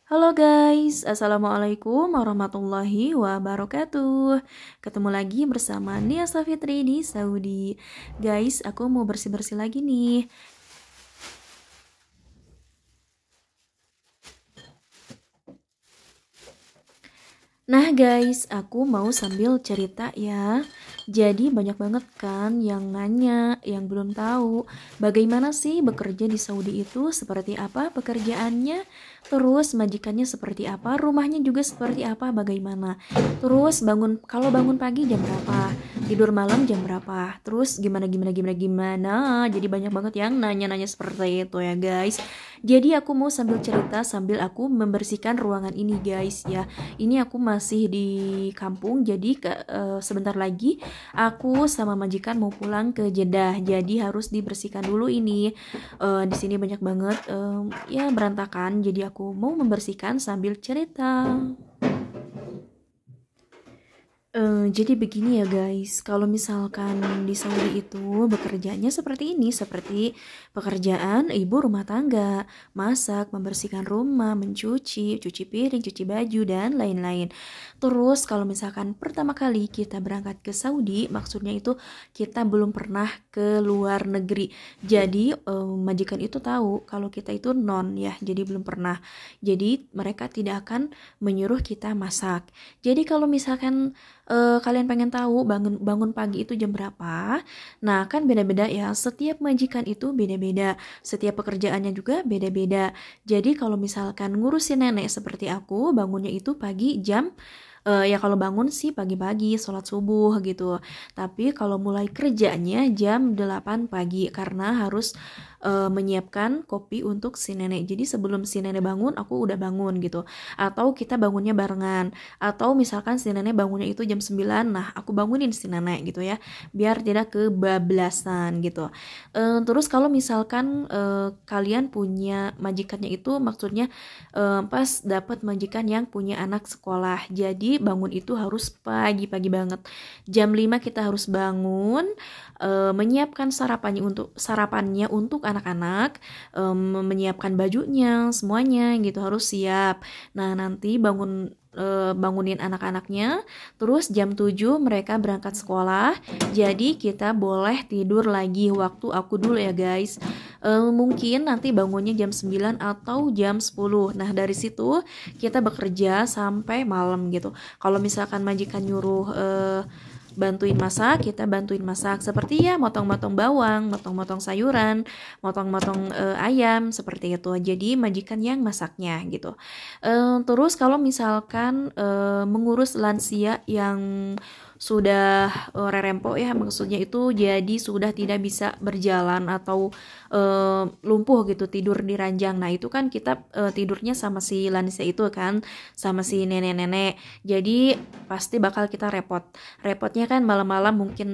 Halo guys, Assalamualaikum warahmatullahi wabarakatuh. Ketemu lagi bersama Nia Safitri di Saudi. Guys, aku mau bersih-bersih lagi nih. Nah guys, aku mau sambil cerita ya. Jadi banyak banget kan yang nanya, yang belum tahu bagaimana sih bekerja di Saudi itu, seperti apa pekerjaannya, terus majikannya seperti apa, rumahnya juga seperti apa, bagaimana. Terus kalau bangun pagi jam berapa, tidur malam jam berapa, terus gimana. Jadi banyak banget yang nanya-nanya seperti itu ya guys. Jadi aku mau sambil cerita sambil aku membersihkan ruangan ini guys ya. Ini aku masih di kampung, jadi sebentar lagi aku sama majikan mau pulang ke Jeddah, jadi harus dibersihkan dulu ini. Di sini banyak banget ya berantakan, jadi aku mau membersihkan sambil cerita. Jadi begini ya guys, kalau misalkan di Saudi itu bekerjanya seperti ini, seperti pekerjaan ibu rumah tangga, masak, membersihkan rumah, mencuci, cuci piring, cuci baju, dan lain-lain. Terus kalau misalkan pertama kali kita berangkat ke Saudi, maksudnya itu kita belum pernah ke luar negeri. Jadi majikan itu tahu kalau kita itu non ya, jadi belum pernah. Jadi mereka tidak akan menyuruh kita masak. Jadi kalau misalkan kalian pengen tahu bangun bangun pagi itu jam berapa? Nah, kan beda-beda ya. Setiap majikan itu beda-beda. Setiap pekerjaannya juga beda-beda. Jadi kalau misalkan ngurusin nenek seperti aku, bangunnya itu pagi jam ya kalau bangun sih pagi-pagi sholat subuh gitu. Tapi kalau mulai kerjanya jam 8 pagi karena harus menyiapkan kopi untuk si nenek. Jadi sebelum si nenek bangun, aku udah bangun gitu. Atau kita bangunnya barengan. Atau misalkan si nenek bangunnya itu jam 9, nah aku bangunin si nenek gitu ya. Biar tidak kebablasan gitu. Terus kalau misalkan kalian punya majikannya itu maksudnya pas dapat majikan yang punya anak sekolah. Jadi bangun itu harus pagi-pagi banget. Jam 5 kita harus bangun, menyiapkan sarapannya untuk anak-anak, menyiapkan bajunya, semuanya gitu harus siap. Nah, nanti bangunin anak-anaknya, terus jam 7 mereka berangkat sekolah. Jadi kita boleh tidur lagi waktu aku dulu ya guys. Mungkin nanti bangunnya jam 9 atau jam 10. Nah, dari situ kita bekerja sampai malam gitu. Kalau misalkan majikan nyuruh bantuin masak, kita bantuin masak seperti ya motong-motong bawang, motong-motong sayuran, motong-motong ayam seperti itu. Jadi majikan yang masaknya gitu. Terus kalau misalkan mengurus lansia yang sudah rerempok ya, maksudnya itu jadi sudah tidak bisa berjalan atau lumpuh gitu, tidur di ranjang. Nah itu kan kita tidurnya sama si lansia itu kan, sama si nenek-nenek. Jadi pasti bakal kita repotnya kan malam-malam mungkin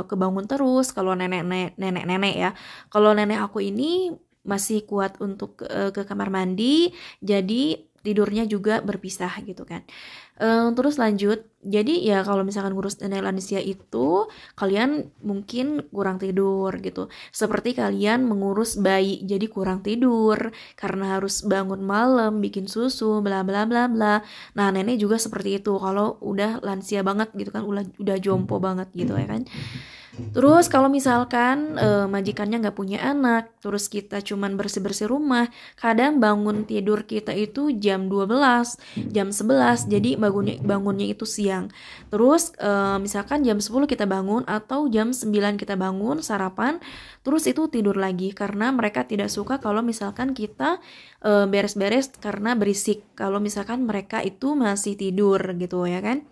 kebangun terus kalau nenek-nenek ya. Kalau nenek aku ini masih kuat untuk ke kamar mandi, jadi tidurnya juga berpisah gitu kan. Terus lanjut, jadi ya kalau misalkan ngurus nenek lansia itu kalian mungkin kurang tidur gitu. Seperti kalian mengurus bayi, jadi kurang tidur karena harus bangun malam, bikin susu, bla bla bla bla. Nah nenek juga seperti itu. Kalau udah lansia banget gitu kan, udah jompo banget gitu ya kan. Terus kalau misalkan majikannya nggak punya anak, terus kita cuman bersih-bersih rumah, kadang bangun tidur kita itu jam 12, jam 11, jadi bangunnya itu siang. Terus misalkan jam 10 kita bangun atau jam 9 kita bangun, sarapan, terus itu tidur lagi karena mereka tidak suka kalau misalkan kita beres-beres karena berisik. Kalau misalkan mereka itu masih tidur gitu ya kan.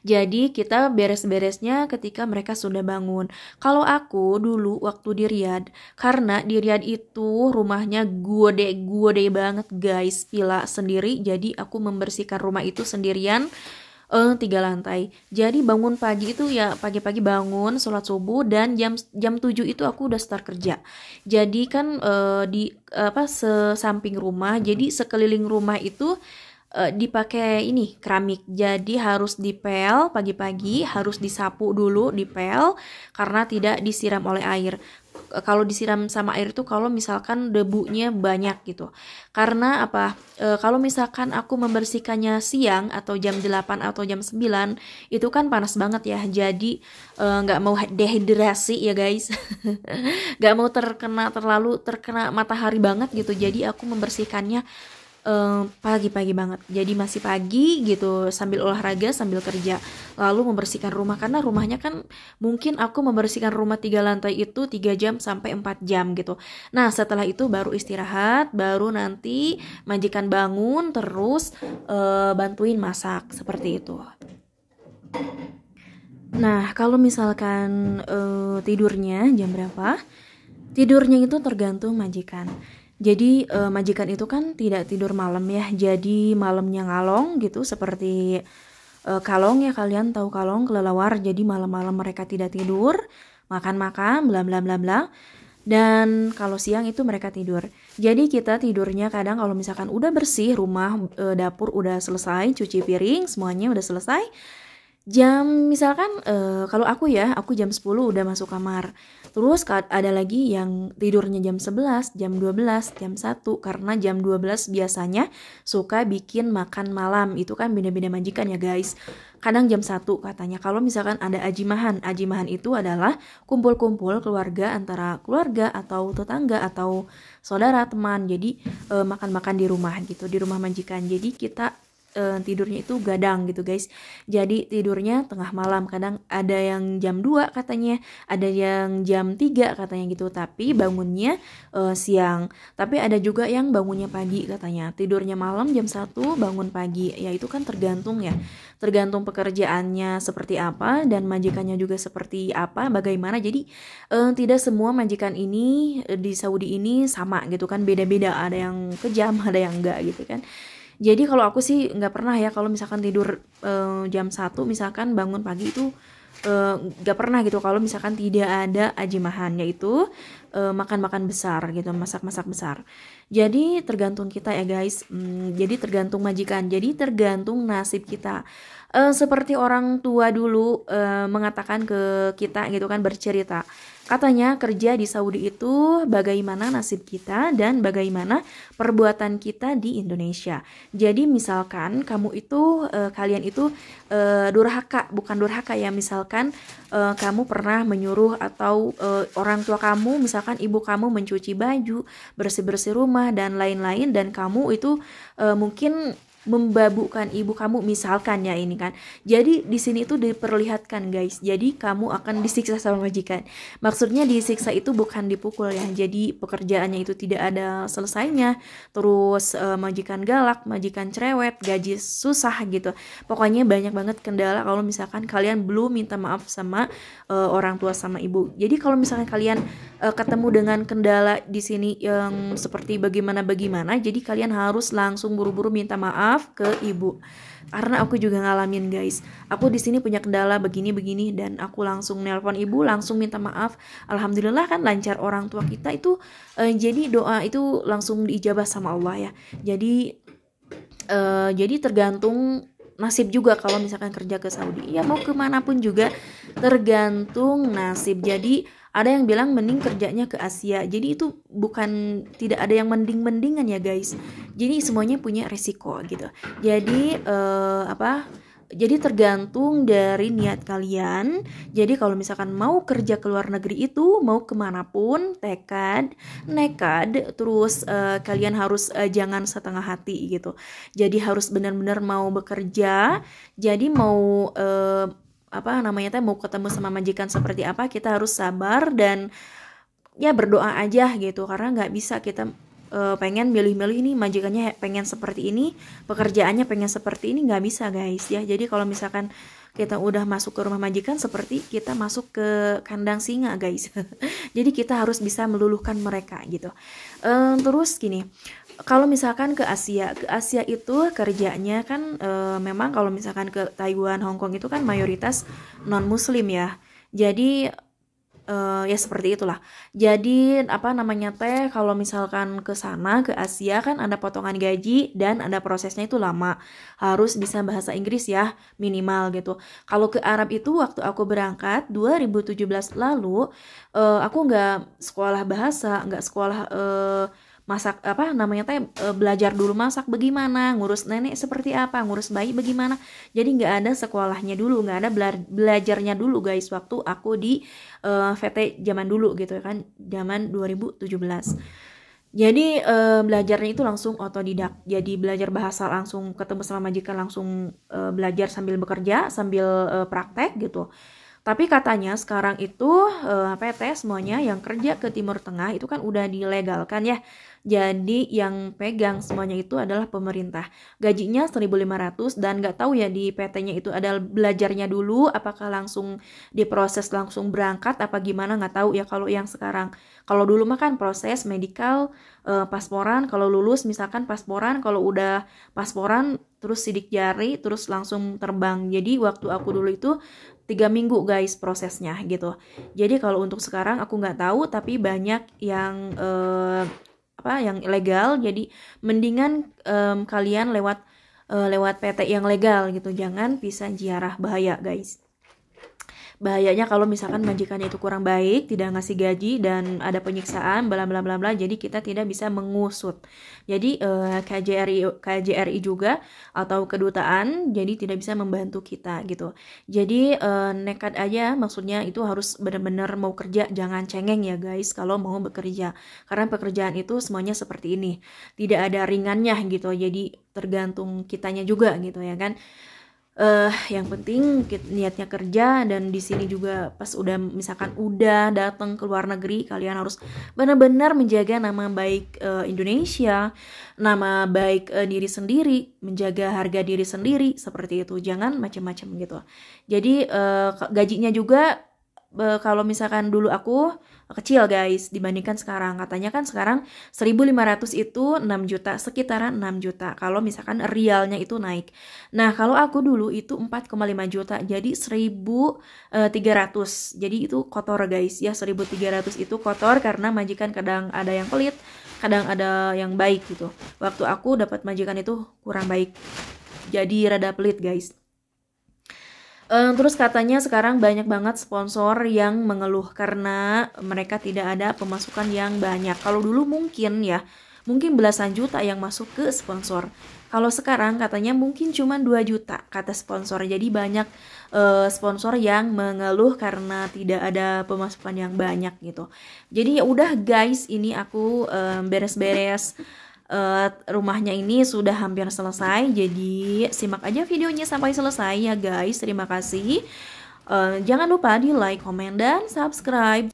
Jadi kita beres-beresnya ketika mereka sudah bangun. Kalau aku dulu waktu di Riyadh, karena di Riyadh itu rumahnya gede banget guys, villa sendiri. Jadi aku membersihkan rumah itu sendirian. 3 lantai. Jadi bangun pagi itu ya pagi-pagi bangun sholat subuh dan jam 7 itu aku udah start kerja. Jadi kan di apa sesamping rumah, jadi sekeliling rumah itu dipakai ini keramik, jadi harus dipel pagi-pagi, harus disapu dulu dipel karena tidak disiram oleh air. kalau disiram sama air itu kalau misalkan debunya banyak gitu. Karena apa? Kalau misalkan aku membersihkannya siang atau jam 8 atau jam 9 itu kan panas banget ya. Jadi nggak mau dehidrasi ya guys. Nggak mau terlalu terkena matahari banget gitu. Jadi aku membersihkannya pagi-pagi banget. Jadi masih pagi gitu sambil olahraga sambil kerja. Lalu membersihkan rumah karena rumahnya kan mungkin aku membersihkan rumah 3 lantai itu 3 jam sampai 4 jam gitu. Nah, setelah itu baru istirahat, baru nanti majikan bangun terus bantuin masak seperti itu. Nah, kalau misalkan tidurnya jam berapa? Tidurnya itu tergantung majikan. Jadi majikan itu kan tidak tidur malam ya. Jadi malamnya ngalong gitu seperti kalong ya, kalian tahu kalong kelelawar. Jadi malam-malam mereka tidak tidur, makan-makan bla bla bla bla. Dan kalau siang itu mereka tidur. Jadi kita tidurnya kadang kalau misalkan udah bersih rumah, dapur udah selesai, cuci piring semuanya udah selesai. Jam misalkan kalau aku ya, aku jam 10 udah masuk kamar. Terus ada lagi yang tidurnya jam 11, jam 12, jam 1 karena jam 12 biasanya suka bikin makan malam. Itu kan beda-beda majikan ya guys. Kadang jam 1 katanya kalau misalkan ada ajimahan. Ajimahan itu adalah kumpul-kumpul keluarga antara keluarga atau tetangga atau saudara, teman. Jadi makan-makan di rumah gitu, di rumah majikan. Jadi kita tidurnya itu gadang gitu guys. Jadi tidurnya tengah malam. Kadang ada yang jam 2 katanya, ada yang jam 3 katanya gitu. Tapi bangunnya siang. Tapi ada juga yang bangunnya pagi katanya. Tidurnya malam jam 1 bangun pagi. Ya itu kan tergantung ya. Tergantung pekerjaannya seperti apa dan majikannya juga seperti apa, bagaimana. Jadi tidak semua majikan ini di Saudi ini sama gitu kan. Beda-beda. Ada yang kejam, ada yang enggak gitu kan. Jadi kalau aku sih nggak pernah ya kalau misalkan tidur jam 1 misalkan bangun pagi itu nggak pernah gitu kalau misalkan tidak ada ajimahan, yaitu makan-makan besar gitu, masak-masak besar. Jadi tergantung kita ya guys. Jadi tergantung majikan, jadi tergantung nasib kita. Seperti orang tua dulu mengatakan ke kita gitu kan, bercerita. Katanya kerja di Saudi itu bagaimana nasib kita dan bagaimana perbuatan kita di Indonesia. Jadi misalkan kamu itu kalian itu durhaka, bukan durhaka ya, misalkan kamu pernah menyuruh atau orang tua kamu, misalkan ibu kamu mencuci baju, bersih-bersih rumah dan lain-lain, dan kamu itu mungkin membabukkan ibu kamu misalkan ya ini kan. Jadi di sini itu diperlihatkan guys. Jadi kamu akan disiksa sama majikan. Maksudnya disiksa itu bukan dipukul ya. Jadi pekerjaannya itu tidak ada selesainya. Terus majikan galak, majikan cerewet, gaji susah gitu. Pokoknya banyak banget kendala kalau misalkan kalian belum minta maaf sama orang tua sama ibu. Jadi kalau misalkan kalian ketemu dengan kendala di sini yang seperti bagaimana, jadi kalian harus langsung buru-buru minta maaf ke ibu. Karena aku juga ngalamin guys. Aku di sini punya kendala begini dan aku langsung nelpon ibu, langsung minta maaf. Alhamdulillah kan lancar, orang tua kita itu jadi doa itu langsung diijabah sama Allah ya. Jadi tergantung nasib juga kalau misalkan kerja ke Saudi. Ya mau kemanapun juga tergantung nasib. Jadi ada yang bilang mending kerjanya ke Asia. Jadi itu bukan, tidak ada yang mending-mendingan ya guys. Jadi semuanya punya resiko gitu. Jadi Jadi tergantung dari niat kalian. Jadi kalau misalkan mau kerja ke luar negeri itu, mau kemanapun, nekat, terus kalian harus jangan setengah hati gitu. Jadi harus benar-benar mau bekerja. Jadi mau mau ketemu sama majikan seperti apa, kita harus sabar dan ya berdoa aja gitu. Karena nggak bisa kita pengen milih-milih nih, majikannya pengen seperti ini, pekerjaannya pengen seperti ini, nggak bisa guys ya. Jadi kalau misalkan kita udah masuk ke rumah majikan, seperti kita masuk ke kandang singa guys. Jadi kita harus bisa meluluhkan mereka gitu. Terus gini, kalau misalkan ke Asia itu kerjanya kan memang kalau misalkan ke Taiwan, Hong Kong itu kan mayoritas non muslim ya. Jadi ya seperti itulah. Jadi apa namanya teh, kalau misalkan ke sana ke Asia kan ada potongan gaji dan ada prosesnya itu lama. Harus bisa bahasa Inggris ya minimal gitu. Kalau ke Arab itu waktu aku berangkat 2017 lalu, aku nggak sekolah bahasa, nggak sekolah masak apa namanya teh, belajar dulu masak bagaimana, ngurus nenek seperti apa, ngurus bayi bagaimana. Jadi nggak ada sekolahnya dulu, nggak ada belajarnya dulu guys waktu aku di VT zaman dulu gitu kan, zaman 2017. Jadi belajarnya itu langsung otodidak. Jadi belajar bahasa langsung ketemu sama majikan, langsung belajar sambil bekerja, sambil praktek gitu. Tapi katanya sekarang itu PT semuanya yang kerja ke Timur Tengah itu kan udah dilegalkan ya. Jadi yang pegang semuanya itu adalah pemerintah. Gajinya 1.500 dan nggak tahu ya di PT-nya itu ada belajarnya dulu apakah langsung diproses langsung berangkat apa gimana, nggak tahu ya kalau yang sekarang. Kalau dulu mah kan proses medikal, pasporan, kalau lulus misalkan pasporan, kalau udah pasporan terus sidik jari terus langsung terbang. Jadi waktu aku dulu itu 3 minggu guys prosesnya gitu. Jadi kalau untuk sekarang aku nggak tahu, tapi banyak yang apa yang ilegal. Jadi mendingan kalian lewat PT yang legal gitu. Jangan pisah ziarah, bahaya guys. Bahayanya kalau misalkan majikannya itu kurang baik, tidak ngasih gaji dan ada penyiksaan bla bla bla bla, jadi kita tidak bisa mengusut. Jadi KJRI juga atau kedutaan jadi tidak bisa membantu kita gitu. Jadi nekat aja, maksudnya itu harus benar-benar mau kerja, jangan cengeng ya guys kalau mau bekerja. Karena pekerjaan itu semuanya seperti ini. Tidak ada ringannya gitu. Jadi tergantung kitanya juga gitu ya kan. Yang penting niatnya kerja, dan di sini juga pas udah misalkan udah datang ke luar negeri, kalian harus benar-benar menjaga nama baik Indonesia, nama baik diri sendiri, menjaga harga diri sendiri seperti itu. Jangan macam-macam gitu. Jadi gajinya juga kalau misalkan dulu aku kecil guys dibandingkan sekarang. Katanya kan sekarang 1.500 itu 6 juta, sekitaran 6 juta kalau misalkan realnya itu naik. Nah, kalau aku dulu itu 4,5 juta. Jadi 1.300. Jadi itu kotor guys ya, 1.300 itu kotor karena majikan kadang ada yang pelit, kadang ada yang baik gitu. Waktu aku dapat majikan itu kurang baik. Jadi rada pelit guys. Terus katanya sekarang banyak banget sponsor yang mengeluh karena mereka tidak ada pemasukan yang banyak. Kalau dulu mungkin ya, mungkin belasan juta yang masuk ke sponsor. Kalau sekarang katanya mungkin cuma 2 juta kata sponsor. Jadi banyak sponsor yang mengeluh karena tidak ada pemasukan yang banyak gitu. Jadi ya udah guys, ini aku beres-beres rumahnya ini sudah hampir selesai. Jadi simak aja videonya sampai selesai ya guys. Terima kasih. Jangan lupa di like, komen, dan subscribe.